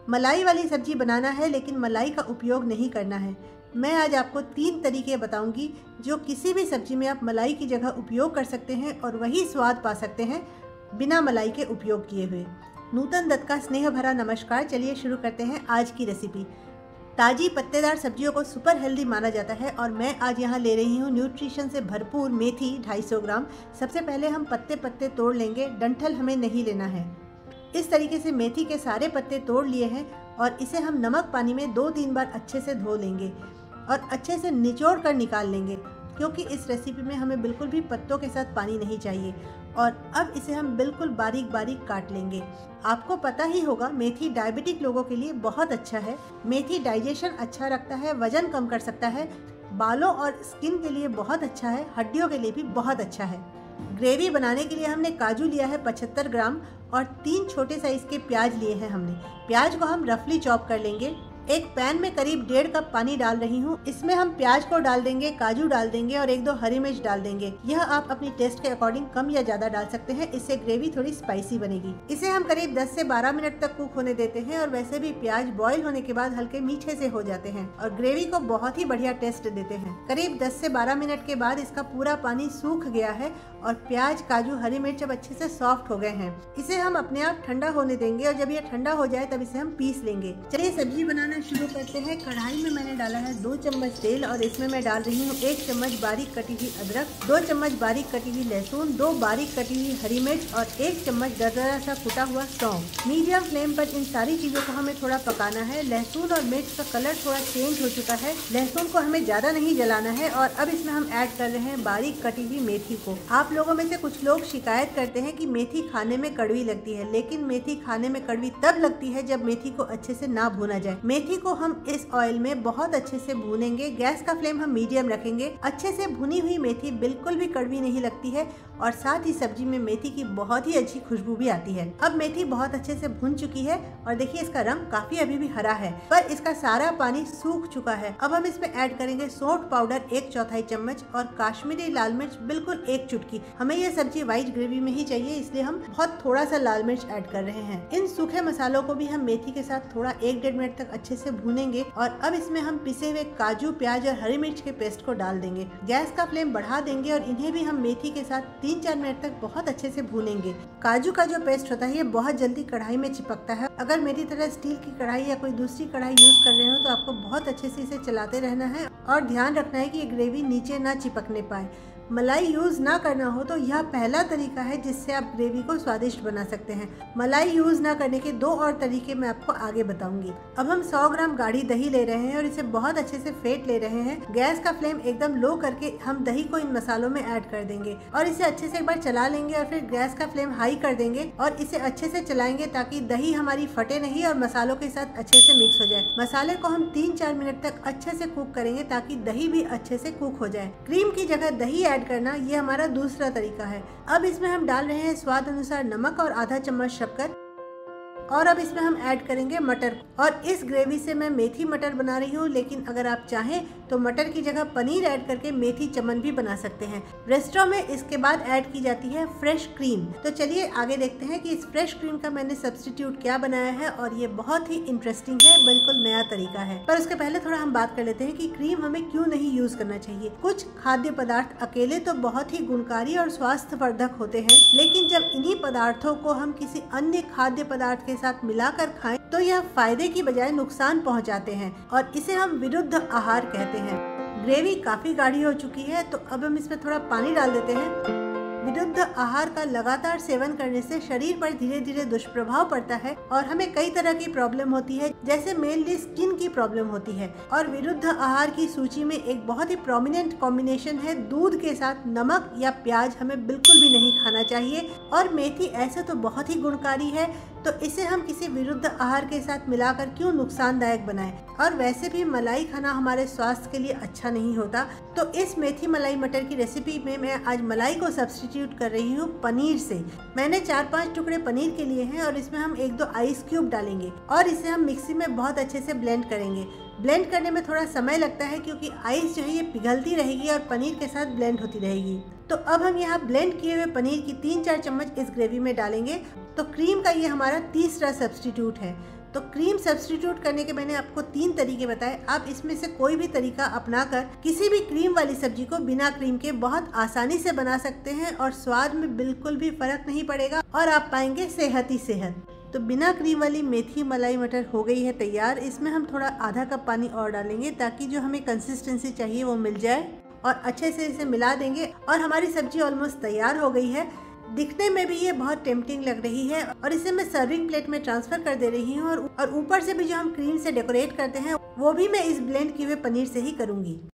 मलाई वाली सब्जी बनाना है लेकिन मलाई का उपयोग नहीं करना है। मैं आज आपको 3 तरीके बताऊंगी जो किसी भी सब्जी में आप मलाई की जगह उपयोग कर सकते हैं और वही स्वाद पा सकते हैं बिना मलाई के उपयोग किए हुए। नूतन दत्त का स्नेह भरा नमस्कार। चलिए शुरू करते हैं आज की रेसिपी। ताज़ी पत्तेदार सब्जियों को सुपर हेल्दी माना जाता है और मैं आज यहाँ ले रही हूँ न्यूट्रिशन से भरपूर मेथी 250 ग्राम। सबसे पहले हम पत्ते पत्ते तोड़ लेंगे, डंठल हमें नहीं लेना है। इस तरीके से मेथी के सारे पत्ते तोड़ लिए हैं और इसे हम नमक पानी में 2-3 बार अच्छे से धो लेंगे और अच्छे से निचोड़ कर निकाल लेंगे, क्योंकि इस रेसिपी में हमें बिल्कुल भी पत्तों के साथ पानी नहीं चाहिए। और अब इसे हम बिल्कुल बारीक बारीक काट लेंगे। आपको पता ही होगा मेथी डायबिटिक लोगों के लिए बहुत अच्छा है। मेथी डाइजेशन अच्छा रखता है, वजन कम कर सकता है, बालों और स्किन के लिए बहुत अच्छा है, हड्डियों के लिए भी बहुत अच्छा है। ग्रेवी बनाने के लिए हमने काजू लिया है 75 ग्राम और 3 छोटे साइज के प्याज लिए हैं हमने। प्याज को हम रफली चॉप कर लेंगे। एक पैन में करीब 1.5 कप पानी डाल रही हूँ। इसमें हम प्याज को डाल देंगे, काजू डाल देंगे और 1-2 हरी मिर्च डाल देंगे। यह आप अपनी टेस्ट के अकॉर्डिंग कम या ज्यादा डाल सकते हैं, इससे ग्रेवी थोड़ी स्पाइसी बनेगी। इसे हम करीब 10 से 12 मिनट तक कुक होने देते हैं और वैसे भी प्याज बॉईल होने के बाद हल्के मीठे से हो जाते हैं और ग्रेवी को बहुत ही बढ़िया टेस्ट देते हैं। करीब 10 से 12 मिनट के बाद इसका पूरा पानी सूख गया है और प्याज, काजू, हरी मिर्च अब अच्छे से सॉफ्ट हो गए हैं। इसे हम अपने आप ठंडा होने देंगे और जब ये ठंडा हो जाए तब इसे हम पीस लेंगे। चलिए सब्जी बनाना शुरू करते हैं। कढ़ाई में मैंने डाला है 2 चम्मच तेल और इसमें मैं डाल रही हूँ 1 चम्मच बारीक कटी हुई अदरक, 2 चम्मच बारीक कटी हुई लहसुन, 2 बारीक कटी हुई हरी मिर्च और 1 चम्मच दरदरा सा कुटा हुआ सौंफ। मीडियम फ्लेम पर इन सारी चीजों को हमें थोड़ा पकाना है। लहसुन और मिर्च का कलर थोड़ा चेंज हो चुका है। लहसुन को हमें ज्यादा नहीं जलाना है और अब इसमें हम ऐड कर रहे हैं बारीक कटी हुई मेथी को। आप लोगों में से कुछ लोग शिकायत करते हैं कि मेथी खाने में कड़वी लगती है, लेकिन मेथी खाने में कड़वी तब लगती है जब मेथी को अच्छे से ना भूना जाए। मेथी को हम इस ऑयल में बहुत अच्छे से भूनेंगे। गैस का फ्लेम हम मीडियम रखेंगे। अच्छे से भुनी हुई मेथी बिल्कुल भी कड़वी नहीं लगती है और साथ ही सब्जी में मेथी की बहुत ही अच्छी खुशबू भी आती है। अब मेथी बहुत अच्छे से भुन चुकी है और देखिए इसका रंग काफी अभी भी हरा है, पर इसका सारा पानी सूख चुका है। अब हम इसमें ऐड करेंगे सौंठ पाउडर 1/4 चम्मच और काश्मीरी लाल मिर्च बिल्कुल 1 चुटकी। हमें यह सब्जी व्हाइट ग्रेवी में ही चाहिए, इसलिए हम बहुत थोड़ा सा लाल मिर्च ऐड कर रहे हैं। इन सूखे मसालों को भी हम मेथी के साथ थोड़ा 1-1.5 मिनट तक अच्छे से भूनेंगे और अब इसमें हम पिसे हुए काजू, प्याज और हरी मिर्च के पेस्ट को डाल देंगे। गैस का फ्लेम बढ़ा देंगे और इन्हें भी हम मेथी के साथ 3-4 मिनट तक बहुत अच्छे से भूनेंगे। काजू का जो पेस्ट होता है ये बहुत जल्दी कढ़ाई में चिपकता है। अगर मेरी तरह स्टील की कढ़ाई या कोई दूसरी कढ़ाई यूज कर रहे हो तो आपको बहुत अच्छे से इसे चलाते रहना है और ध्यान रखना है कि ये ग्रेवी नीचे ना चिपकने पाए। मलाई यूज़ ना करना हो तो यह पहला तरीका है जिससे आप ग्रेवी को स्वादिष्ट बना सकते हैं। मलाई यूज़ ना करने के 2 और तरीके मैं आपको आगे बताऊंगी। अब हम 100 ग्राम गाढ़ी दही ले रहे हैं और इसे बहुत अच्छे से फेंट ले रहे हैं। गैस का फ्लेम एकदम लो करके हम दही को इन मसालों में ऐड कर देंगे और इसे अच्छे से एक बार चला लेंगे और फिर गैस का फ्लेम हाई कर देंगे और इसे अच्छे से चलाएंगे ताकि दही हमारी फटे नहीं और मसालों के साथ अच्छे से मिक्स हो जाए। मसाले को हम 3-4 मिनट तक अच्छे से कुक करेंगे ताकि दही भी अच्छे से कुक हो जाए। क्रीम की जगह दही ऐड करना ये हमारा दूसरा तरीका है। अब इसमें हम डाल रहे हैं स्वाद अनुसार नमक और आधा चम्मच शक्कर और अब इसमें हम ऐड करेंगे मटर। और इस ग्रेवी से मैं मेथी मटर बना रही हूँ, लेकिन अगर आप चाहें तो मटर की जगह पनीर ऐड करके मेथी चमन भी बना सकते हैं। रेस्टोरेंट में इसके बाद ऐड की जाती है फ्रेश क्रीम। तो चलिए आगे देखते हैं कि इस फ्रेश क्रीम का मैंने सब्स्टिट्यूट क्या बनाया है और ये बहुत ही इंटरेस्टिंग है, बिल्कुल नया तरीका है। पर उसके पहले थोड़ा हम बात कर लेते हैं कि क्रीम हमें क्यों नहीं यूज करना चाहिए। कुछ खाद्य पदार्थ अकेले तो बहुत ही गुणकारी और स्वास्थ्यवर्धक होते हैं, लेकिन जब इन्हीं पदार्थों को हम किसी अन्य खाद्य पदार्थ के साथ मिलाकर खाएं तो यह फायदे की बजाय नुकसान पहुंचाते हैं और इसे हम विरुद्ध आहार कहते हैं। ग्रेवी काफी गाढ़ी हो चुकी है तो अब हम इसमें थोड़ा पानी डाल देते हैं। विरुद्ध आहार का लगातार सेवन करने से शरीर पर धीरे धीरे दुष्प्रभाव पड़ता है और हमें कई तरह की प्रॉब्लम होती है, जैसे मेनली स्किन की प्रॉब्लम होती है। और विरुद्ध आहार की सूची में एक बहुत ही प्रोमिनेंट कॉम्बिनेशन है दूध के साथ नमक या प्याज। हमें बिल्कुल भी नहीं खाना चाहिए और मेथी ऐसे तो बहुत ही गुणकारी है, तो इसे हम किसी विरुद्ध आहार के साथ मिलाकर क्यों नुकसानदायक बनाएं। और वैसे भी मलाई खाना हमारे स्वास्थ्य के लिए अच्छा नहीं होता। तो इस मेथी मलाई मटर की रेसिपी में मैं आज मलाई को सब्स्टिट्यूट कर रही हूँ पनीर से। मैंने 4-5 टुकड़े पनीर के लिए हैं और इसमें हम 1-2 आइस क्यूब डालेंगे और इसे हम मिक्सी में बहुत अच्छे से ब्लेंड करेंगे। ब्लेंड करने में थोड़ा समय लगता है क्योंकि आइस जो है ये पिघलती रहेगी और पनीर के साथ ब्लेंड होती रहेगी। तो अब हम यहाँ ब्लेंड किए हुए पनीर की 3-4 चम्मच इस ग्रेवी में डालेंगे। तो क्रीम का ये हमारा तीसरा सब्स्टिट्यूट है। तो क्रीम सब्स्टिट्यूट करने के मैंने आपको 3 तरीके बताए। आप इसमें से कोई भी तरीका अपनाकर किसी भी क्रीम वाली सब्जी को बिना क्रीम के बहुत आसानी से बना सकते हैं और स्वाद में बिल्कुल भी फर्क नहीं पड़ेगा और आप पाएंगे सेहत ही सेहत। तो बिना क्रीम वाली मेथी मलाई मटर हो गई है तैयार। इसमें हम थोड़ा आधा कप पानी और डालेंगे ताकि जो हमें कंसिस्टेंसी चाहिए वो मिल जाए और अच्छे से इसे मिला देंगे और हमारी सब्जी ऑलमोस्ट तैयार हो गई है। दिखने में भी ये बहुत टेम्पटिंग लग रही है और इसे मैं सर्विंग प्लेट में ट्रांसफर कर दे रही हूँ और ऊपर से भी जो हम क्रीम से डेकोरेट करते हैं वो भी मैं इस ब्लेंड किए हुए पनीर से ही करूँगी।